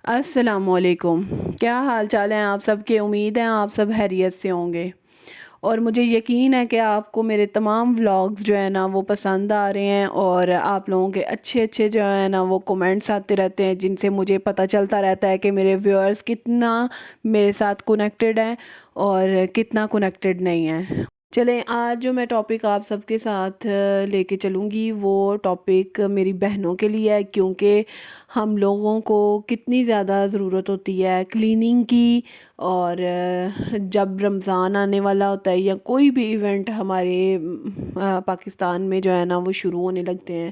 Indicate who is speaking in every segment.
Speaker 1: السلام علیکم۔ کیا حال چال ہیں آپ سب کے؟ امید ہے آپ سب خیریت سے ہوں گے، اور مجھے یقین ہے کہ آپ کو میرے تمام ولاگز جو ہے نا وہ پسند آ رہے ہیں، اور آپ لوگوں کے اچھے اچھے جو ہے نا وہ کومنٹس آتے رہتے ہیں جن سے مجھے پتہ چلتا رہتا ہے کہ میرے ویورز کتنا میرے ساتھ کنیکٹڈ ہیں اور کتنا کنیکٹڈ نہیں ہیں۔ چلیں، آج جو میں ٹاپک آپ سب کے ساتھ لے کے چلوں گی وہ ٹاپک میری بہنوں کے لیے ہے، کیونکہ ہم لوگوں کو کتنی زیادہ ضرورت ہوتی ہے کلیننگ کی، اور جب رمضان آنے والا ہوتا ہے یا کوئی بھی ایونٹ ہمارے پاکستان میں جو ہے نا وہ شروع ہونے لگتے ہیں،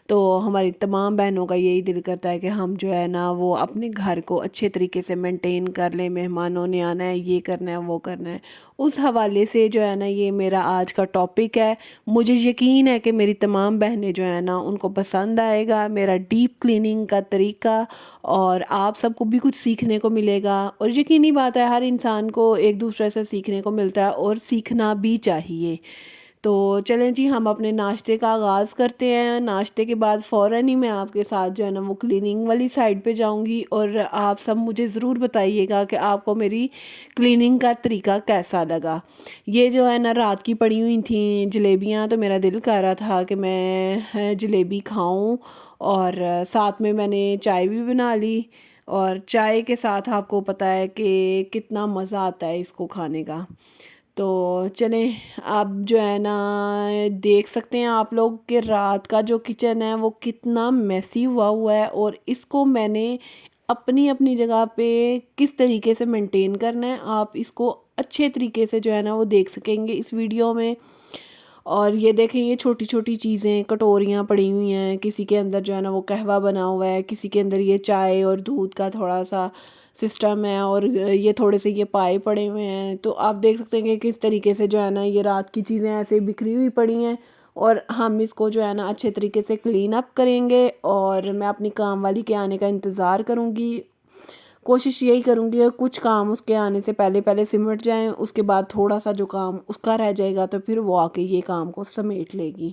Speaker 1: تو ہماری تمام بہنوں کا یہی دل کرتا ہے کہ ہم جو ہے نا وہ اپنے گھر کو اچھے طریقے سے مینٹین کر لیں، مہمانوں نے آنا ہے، یہ کرنا ہے وہ کرنا ہے۔ اس حوالے سے جو ہے نا یہ میرا آج کا ٹاپک ہے۔ مجھے یقین ہے کہ میری تمام بہنیں جو ہیں نا ان کو پسند آئے گا میرا ڈیپ کلیننگ کا طریقہ، اور آپ سب کو بھی کچھ سیکھنے کو ملے گا، اور یقینی بات ہے ہر انسان کو ایک دوسرے سے سیکھنے کو ملتا ہے اور سیکھنا بھی چاہیے۔ تو چلیں جی، ہم اپنے ناشتے کا آغاز کرتے ہیں۔ ناشتے کے بعد فوراً ہی میں آپ کے ساتھ جو ہے نا وہ کلیننگ والی سائڈ پہ جاؤں گی، اور آپ سب مجھے ضرور بتائیے گا کہ آپ کو میری کلیننگ کا طریقہ کیسا لگا۔ یہ جو ہے نا رات کی پڑی ہوئی تھیں جلیبیاں، تو میرا دل کر رہا تھا کہ میں جلیبی کھاؤں، اور ساتھ میں نے چائے بھی بنا لی، اور چائے کے ساتھ آپ کو پتہ ہے کہ کتنا مزہ آتا ہے اس کو کھانے کا۔ تو چلیں، اب جو ہے نا دیکھ سکتے ہیں آپ لوگ کہ رات کا جو کچن ہے وہ کتنا میسی ہوا ہے، اور اس کو میں نے اپنی اپنی جگہ پہ کس طریقے سے مینٹین کرنا ہے آپ اس کو اچھے طریقے سے جو ہے نا وہ دیکھ سکیں گے اس ویڈیو میں۔ اور یہ دیکھیں، یہ چھوٹی چھوٹی چیزیں کٹوریاں پڑی ہوئی ہیں، کسی کے اندر جو ہے نا وہ قہوہ بنا ہوا ہے، کسی کے اندر یہ چائے اور دودھ کا تھوڑا سا سسٹم ہے، اور یہ تھوڑے سے یہ پائے پڑے ہوئے ہیں۔ تو آپ دیکھ سکتے ہیں کہ کس طریقے سے جو ہے نا یہ رات کی چیزیں ایسے بکھری ہوئی پڑی ہیں، اور ہم اس کو جو ہے نا اچھے طریقے سے کلین اپ کریں گے، اور میں اپنی کام والی کے آنے کا انتظار کروں گی۔ کوشش یہی کروں گی کہ کچھ کام اس کے آنے سے پہلے سمٹ جائیں، اس کے بعد تھوڑا سا جو کام اس کا رہ جائے گا تو پھر وہ آ کے یہ کام کو سمیٹ لے گی۔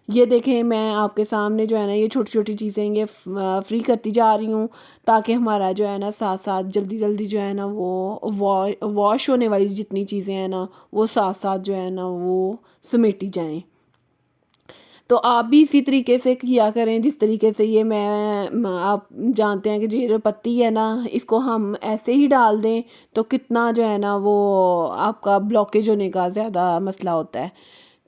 Speaker 1: یہ دیکھیں، میں آپ کے سامنے جو ہے نا یہ چھوٹی چھوٹی چیزیں یہ فری کرتی جا رہی ہوں، تاکہ ہمارا جو ہے نا ساتھ ساتھ جلدی جلدی جو ہے نا وہ واش ہونے والی جتنی چیزیں ہیں نا وہ ساتھ ساتھ جو ہے نا وہ سمیٹی جائیں۔ تو آپ بھی اسی طریقے سے کیا کریں جس طریقے سے یہ آپ جانتے ہیں کہ یہ جو پتی ہے نا اس کو ہم ایسے ہی ڈال دیں تو کتنا جو ہے نا وہ آپ کا بلاکیج ہونے کا زیادہ مسئلہ ہوتا ہے۔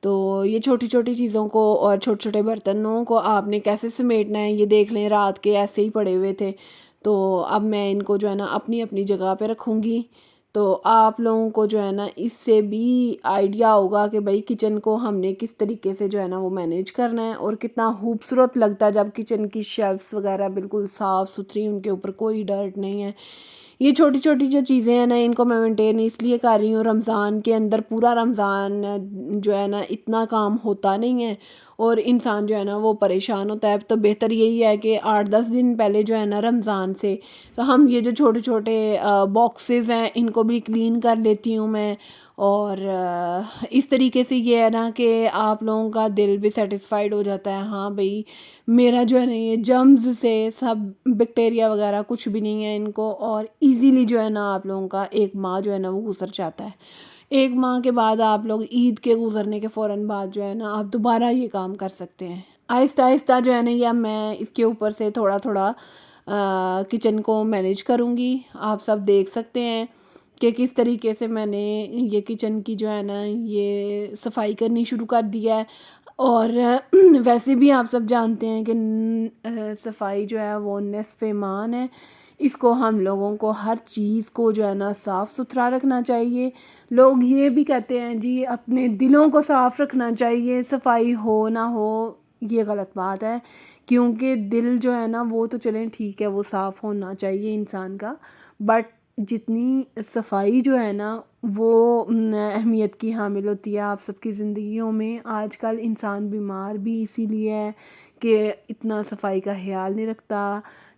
Speaker 1: تو یہ چھوٹی چھوٹی چیزوں کو اور چھوٹے چھوٹے برتنوں کو آپ نے کیسے سمیٹنا ہے یہ دیکھ لیں، رات کے ایسے ہی پڑے ہوئے تھے، تو اب میں ان کو جو ہے نا اپنی اپنی جگہ پہ رکھوں گی۔ تو آپ لوگوں کو جو ہے نا اس سے بھی آئیڈیا ہوگا کہ بھائی کچن کو ہم نے کس طریقے سے جو ہے نا وہ مینیج کرنا ہے، اور کتنا خوبصورت لگتا ہے جب کچن کی شیلفس وغیرہ بالکل صاف ستھری، ان کے اوپر کوئی ڈرٹ نہیں ہے۔ یہ چھوٹی چھوٹی جو چیزیں ہیں نا ان کو میں مینٹین اس لیے کر رہی ہوں، رمضان کے اندر پورا رمضان جو ہے نا اتنا کام ہوتا نہیں ہے، اور انسان جو ہے نا وہ پریشان ہوتا ہے، تو بہتر یہی ہے کہ 8-10 دن پہلے جو ہے نا رمضان سے تو ہم یہ جو چھوٹے چھوٹے باکسز ہیں ان کو بھی کلین کر لیتی ہوں میں، اور اس طریقے سے یہ ہے نا کہ آپ لوگوں کا دل بھی سیٹسفائیڈ ہو جاتا ہے، ہاں بھئی میرا جو ہے نا یہ جرمز سے سب بیکٹیریا وغیرہ کچھ بھی نہیں ہے ان کو، اور ایزیلی جو ہے نا آپ لوگوں کا ایک ماہ جو ہے نا وہ گزر جاتا ہے۔ ایک ماہ کے بعد آپ لوگ عید کے گزرنے کے فوراً بعد جو ہے نا آپ دوبارہ یہ کام کر سکتے ہیں۔ آہستہ آہستہ جو ہے نا یہ میں اس کے اوپر سے تھوڑا تھوڑا کچن کو مینیج کروں گی۔ آپ سب دیکھ سکتے ہیں کہ کس طریقے سے میں نے یہ کچن کی جو ہے نا یہ صفائی کرنی شروع کر دیا ہے، اور ویسے بھی آپ سب جانتے ہیں کہ صفائی جو ہے وہ نصف ایمان ہے، اس کو ہم لوگوں کو ہر چیز کو جو ہے نا صاف ستھرا رکھنا چاہیے۔ لوگ یہ بھی کہتے ہیں جی اپنے دلوں کو صاف رکھنا چاہیے، صفائی ہو نہ ہو، یہ غلط بات ہے، کیونکہ دل جو ہے نا وہ تو چلیں ٹھیک ہے وہ صاف ہونا چاہیے انسان کا، بٹ جتنی صفائی جو ہے نا وہ اہمیت کی حامل ہوتی ہے آپ سب کی زندگیوں میں۔ آج کل انسان بیمار بھی اسی لیے ہے کہ اتنا صفائی کا خیال نہیں رکھتا،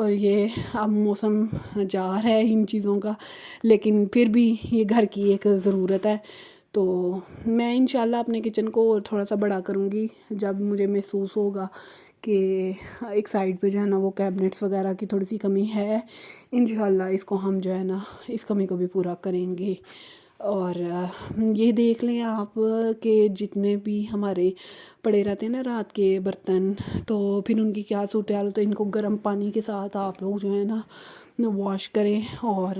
Speaker 1: اور یہ اب موسم جا رہا ہے ان چیزوں کا، لیکن پھر بھی یہ گھر کی ایک ضرورت ہے. تو میں انشاءاللہ اپنے کچن کو اور تھوڑا سا بڑا کروں گی جب مجھے محسوس ہوگا کہ ایک سائڈ پہ جو ہے نا وہ کیبنٹس وغیرہ کی تھوڑی سی کمی ہے. انشاءاللہ اس کو ہم جو ہے نا اس کمی کو بھی پورا کریں گے. اور یہ دیکھ لیں آپ کہ جتنے بھی ہمارے پڑے رہتے ہیں نا رات کے برتن، تو پھر ان کی کیا صورتحال ہوتی ہے. ان کو گرم پانی کے ساتھ آپ لوگ جو ہے نا واش کریں. اور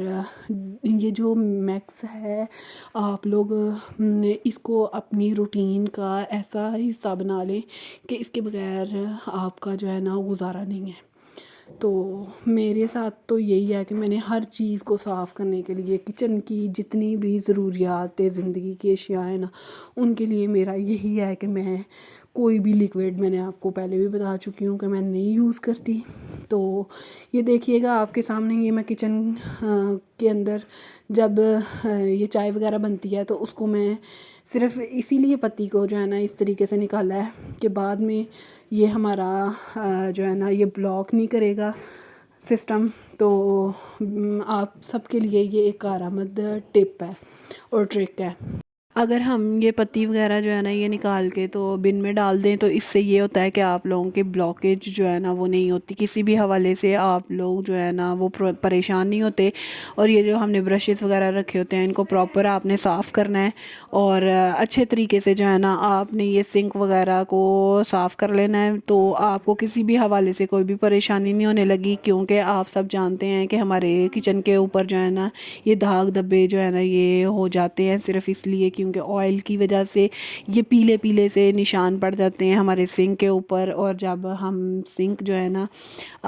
Speaker 1: یہ جو میکس ہے آپ لوگ اس کو اپنی روٹین کا ایسا حصہ بنا لیں کہ اس کے بغیر آپ کا جو ہے نا گزارا نہیں ہے. تو میرے ساتھ تو یہی ہے کہ میں نے ہر چیز کو صاف کرنے کے لیے کچن کی جتنی بھی ضروریات زندگی کی اشیاء ہیں نا ان کے لیے میرا یہی ہے کہ میں کوئی بھی لیکوڈ، میں نے آپ کو پہلے بھی بتا چکی ہوں کہ میں نہیں یوز کرتی. تو یہ دیکھیے گا آپ کے سامنے، یہ میں کچن کے اندر جب یہ چائے وغیرہ بنتی ہے تو اس کو میں صرف اسی لیے پتی کو جو ہے نا اس طریقے سے نکالا ہے کہ بعد میں یہ ہمارا جو ہے نا یہ بلاک نہیں کرے گا سسٹم. تو آپ سب کے لیے یہ ایک کارآمد ٹپ ہے اور ٹرک ہے. اگر ہم یہ پتی وغیرہ جو ہے نا یہ نکال کے تو بن میں ڈال دیں تو اس سے یہ ہوتا ہے کہ آپ لوگوں کے بلاکیج جو ہے نا وہ نہیں ہوتی. کسی بھی حوالے سے آپ لوگ جو ہے نا وہ پریشان نہیں ہوتے. اور یہ جو ہم نے برشز وغیرہ رکھے ہوتے ہیں ان کو پراپر آپ نے صاف کرنا ہے اور اچھے طریقے سے جو ہے نا آپ نے یہ سنک وغیرہ کو صاف کر لینا ہے. تو آپ کو کسی بھی حوالے سے کوئی بھی پریشانی نہیں ہونے لگی، کیونکہ آپ سب جانتے ہیں کہ ہمارے کچن کے اوپر جو ہے نا یہ داغ دھبے جو ہے نا یہ ہو جاتے ہیں صرف اس لیے کیونکہ آئل کی وجہ سے یہ پیلے پیلے سے نشان پڑ جاتے ہیں ہمارے سنک کے اوپر. اور جب ہم سنک جو ہے نا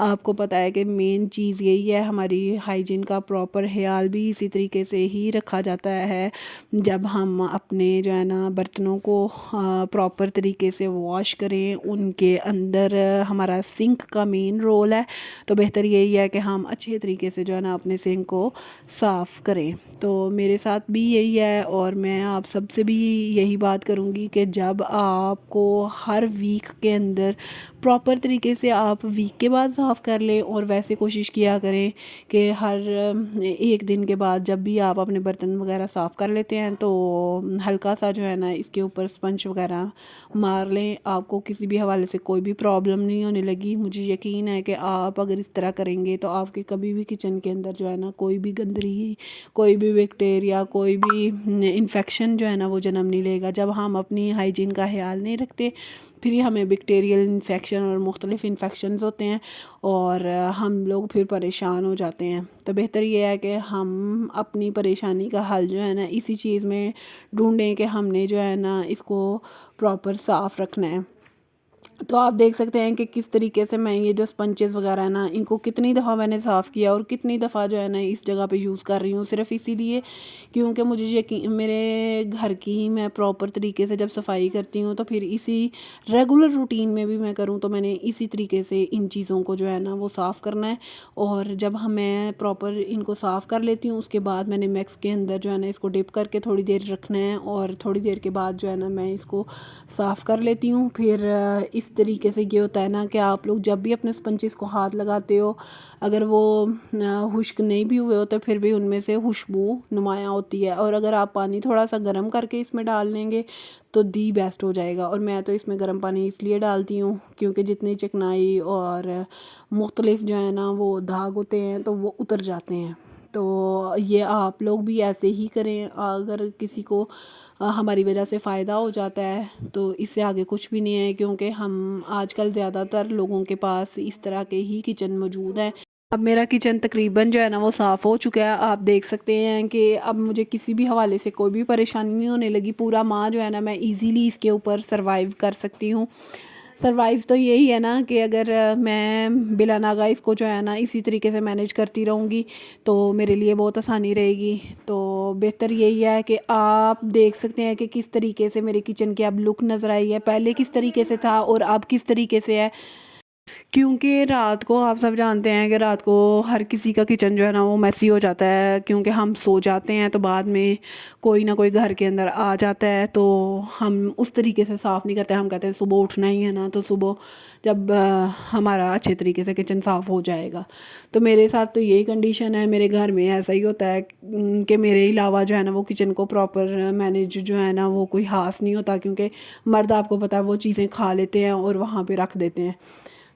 Speaker 1: آپ کو پتہ ہے کہ مین چیز یہی ہے، ہماری ہائیجین کا پراپر خیال بھی اسی طریقے سے ہی رکھا جاتا ہے جب ہم اپنے جو ہے نا برتنوں کو پراپر طریقے سے واش کریں. ان کے اندر ہمارا سنک کا مین رول ہے، تو بہتر یہی ہے کہ ہم اچھے طریقے سے جو ہے نا اپنے سنک کو صاف کریں. تو میرے ساتھ بھی یہی ہے اور میں آپ سب سے بھی یہی بات کروں گی کہ جب آپ کو ہر ویک کے اندر پراپر طریقے سے آپ ویک کے بعد صاف کر لیں، اور ویسے کوشش کیا کریں کہ ہر ایک دن کے بعد جب بھی آپ اپنے برتن وغیرہ صاف کر لیتے ہیں تو ہلکا سا جو ہے نا اس کے اوپر اسپنج وغیرہ مار لیں. آپ کو کسی بھی حوالے سے کوئی بھی پرابلم نہیں ہونے لگی. مجھے یقین ہے کہ آپ اگر اس طرح کریں گے تو آپ کے کبھی بھی کچن کے اندر جو ہے نا کوئی بھی گندگی، کوئی بھی بیکٹیریا، کوئی بھی انفیکشن جو ہے نا وہ جنم نہیں لے گا. جب ہم اپنی ہائیجین کا خیال نہیں رکھتے پھر یہ ہمیں بیکٹیریل انفیکشن اور مختلف انفیکشنز ہوتے ہیں اور ہم لوگ پھر پریشان ہو جاتے ہیں. تو بہتر یہ ہے کہ ہم اپنی پریشانی کا حل جو ہے نا اسی چیز میں ڈھونڈیں کہ ہم نے جو ہے نا اس کو پراپر صاف رکھنا ہے. تو آپ دیکھ سکتے ہیں کہ کس طریقے سے میں یہ جو اسپنچز وغیرہ ہیں نا ان کو کتنی دفعہ میں نے صاف کیا اور کتنی دفعہ جو ہے نا اس جگہ پہ یوز کر رہی ہوں، صرف اسی لیے کیونکہ مجھے یقین میرے گھر کی میں پراپر طریقے سے جب صفائی کرتی ہوں تو پھر اسی ریگولر روٹین میں بھی میں کروں تو میں نے اسی طریقے سے ان چیزوں کو جو ہے نا وہ صاف کرنا ہے. اور جب میں پراپر ان کو صاف کر لیتی ہوں اس کے بعد میں نے میکس کے اندر جو ہے نا اس کو ڈپ کر کے تھوڑی دیر رکھنا ہے اور تھوڑی دیر کے بعد جو ہے نا میں اس کو صاف کر لیتی ہوں. پھر اس طریقے سے یہ ہوتا ہے نا کہ آپ لوگ جب بھی اپنے اسپنچز کو ہاتھ لگاتے ہو اگر وہ خشک نہیں بھی ہوئے ہوتے پھر بھی ان میں سے خوشبو نمایاں ہوتی ہے. اور اگر آپ پانی تھوڑا سا گرم کر کے اس میں ڈال لیں گے تو دی بیسٹ ہو جائے گا. اور میں تو اس میں گرم پانی اس لیے ڈالتی ہوں کیونکہ جتنی چکنائی اور مختلف جو ہے نا وہ داغ ہوتے ہیں تو وہ اتر جاتے ہیں. تو یہ آپ لوگ بھی ایسے ہی کریں. اگر کسی کو ہماری وجہ سے فائدہ ہو جاتا ہے تو اس سے آگے کچھ بھی نہیں ہے، کیونکہ ہم آج کل زیادہ تر لوگوں کے پاس اس طرح کے ہی کچن موجود ہیں. اب میرا کچن تقریباً جو ہے نا وہ صاف ہو چکا ہے. آپ دیکھ سکتے ہیں کہ اب مجھے کسی بھی حوالے سے کوئی بھی پریشانی نہیں ہونے لگی. پورا ماہ جو ہے نا میں ایزیلی اس کے اوپر سروائیو کر سکتی ہوں. سروائیو تو یہی ہے نا کہ اگر میں بلا ناغہ اس کو جو ہے نا اسی طریقے سے مینیج کرتی رہوں گی تو میرے لیے بہت آسانی رہے گی. تو بہتر یہی ہے کہ آپ دیکھ سکتے ہیں کہ کس طریقے سے میرے کچن کی اب لک نظر آئی ہے، پہلے کس طریقے سے تھا اور اب کس طریقے سے ہے. کیونکہ رات کو آپ سب جانتے ہیں کہ رات کو ہر کسی کا کچن جو ہے نا وہ میسی ہو جاتا ہے، کیونکہ ہم سو جاتے ہیں تو بعد میں کوئی نہ کوئی گھر کے اندر آ جاتا ہے، تو ہم اس طریقے سے صاف نہیں کرتے. ہم کہتے ہیں صبح اٹھنا ہی ہے نا، تو صبح جب ہمارا اچھے طریقے سے کچن صاف ہو جائے گا. تو میرے ساتھ تو یہی کنڈیشن ہے، میرے گھر میں ایسا ہی ہوتا ہے کہ میرے علاوہ جو ہے نا وہ کچن کو پراپر مینیج جو ہے نا وہ کوئی خاص نہیں ہوتا، کیونکہ مرد آپ کو پتہ ہے وہ چیزیں کھا لیتے ہیں اور وہاں پہ رکھ دیتے ہیں.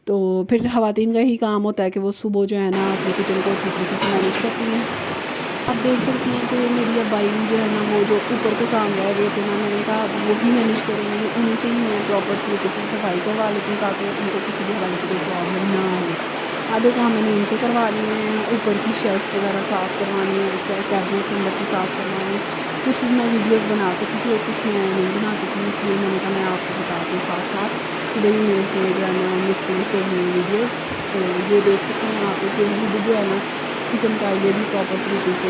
Speaker 1: تو پھر خواتین کا ہی کام ہوتا ہے کہ وہ صبح جو ہے نا اپنے کچن کو اچھی طریقے سے مینیج کرتی ہیں. آپ دیکھ سکتی ہیں کہ میری ابائی جو ہے نا وہ جو اوپر کے کام رہ گئے تھے نا، میں نے کہا وہی مینیج کریں گے، انہیں سے ہی میں پراپر طریقے سے صفائی کروا لیتی ہوں تاکہ ان کو کسی بھی حوالے سے کوئی پرابلم نہ ہو. آدھے کام میں نے ان سے کروا لیے ہیں، اوپر کی شیلف وغیرہ صاف کروانی ہے، کیبنٹس اندر سے صاف کروانی. کچھ میں ویڈیوز بنا سکی تھی اور کچھ میں نہیں بنا سکی، اس لیے میں نے کہا میں آپ کو بتا دوں ساتھ ساتھ کہ بھئی میرے سے جو ہے نا مسپلیس ہو گئی ہیں ویڈیوز. تو یہ دیکھ سکتے ہیں آپ کہ ہڈ جو ہے نا کچن کا یہ بھی پراپر طریقے سے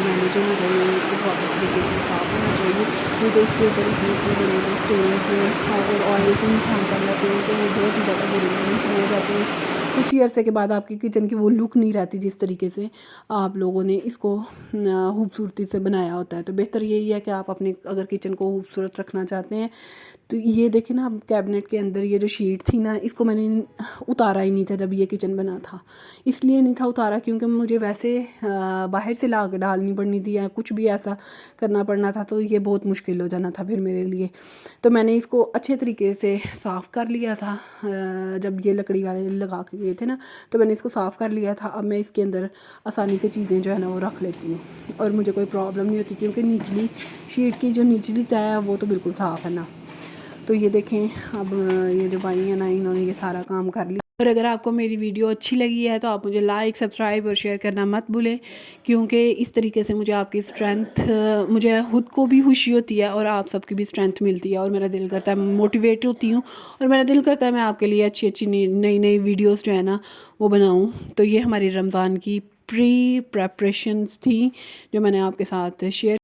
Speaker 1: مینیج ہونا چاہیے، اس کو پراپر طریقے سے صاف ہونا چاہیے. نہیں تو اس کے اوپر اتنے بڑے بڑے اسٹینز اور آئل کے نشان پڑ جاتے ہیں کہ وہ بہت ہی زیادہ برے لگنے شروع ہو جاتے ہیں. کچھ ہی عرصے کے بعد آپ کی کچن کی وہ لک نہیں رہتی جس طریقے سے آپ لوگوں نے اس کو خوبصورتی سے بنایا ہوتا ہے. تو بہتر یہی ہے کہ آپ اپنے اگر کچن کو خوبصورت رکھنا چاہتے ہیں تو یہ دیکھیں نا، کیبنٹ کے اندر یہ جو شیٹ تھی نا، اس کو میں نے اتارا ہی نہیں تھا جب یہ کچن بنا تھا. اس لیے نہیں تھا اتارا کیونکہ مجھے ویسے باہر سے لا کے ڈالنی پڑنی تھی یا کچھ بھی ایسا کرنا پڑنا تھا، تو یہ بہت مشکل ہو جانا تھا پھر میرے لیے. تو میں نے اس کو اچھے طریقے سے صاف کر لیا تھا جب یہ لکڑی والے لگا کے گئے تھے نا، تو میں نے اس کو صاف کر لیا تھا. اب میں اس کے اندر آسانی سے چیزیں جو ہے نا وہ رکھ لیتی ہوں اور مجھے کوئی پرابلم نہیں ہوتی، کیونکہ نچلی شیٹ کی جو نچلی تہہ ہے وہ تو بالکل صاف ہے نا. تو یہ دیکھیں اب یہ جو بھائی ہیں نا انہوں نے یہ سارا کام کر لیا. اور اگر آپ کو میری ویڈیو اچھی لگی ہے تو آپ مجھے لائک، سبسکرائب اور شیئر کرنا مت بھولیں، کیونکہ اس طریقے سے مجھے آپ کی اسٹرینتھ، مجھے خود کو بھی خوشی ہوتی ہے اور آپ سب کی بھی اسٹرینتھ ملتی ہے، اور میرا دل کرتا ہے موٹیویٹ ہوتی ہوں اور میرا دل کرتا ہے میں آپ کے لیے اچھی اچھی نئی نئی ویڈیوز جو ہے نا وہ بناؤں. تو یہ ہماری رمضان کی پریپریشنز تھی جو میں نے آپ کے ساتھ شیئر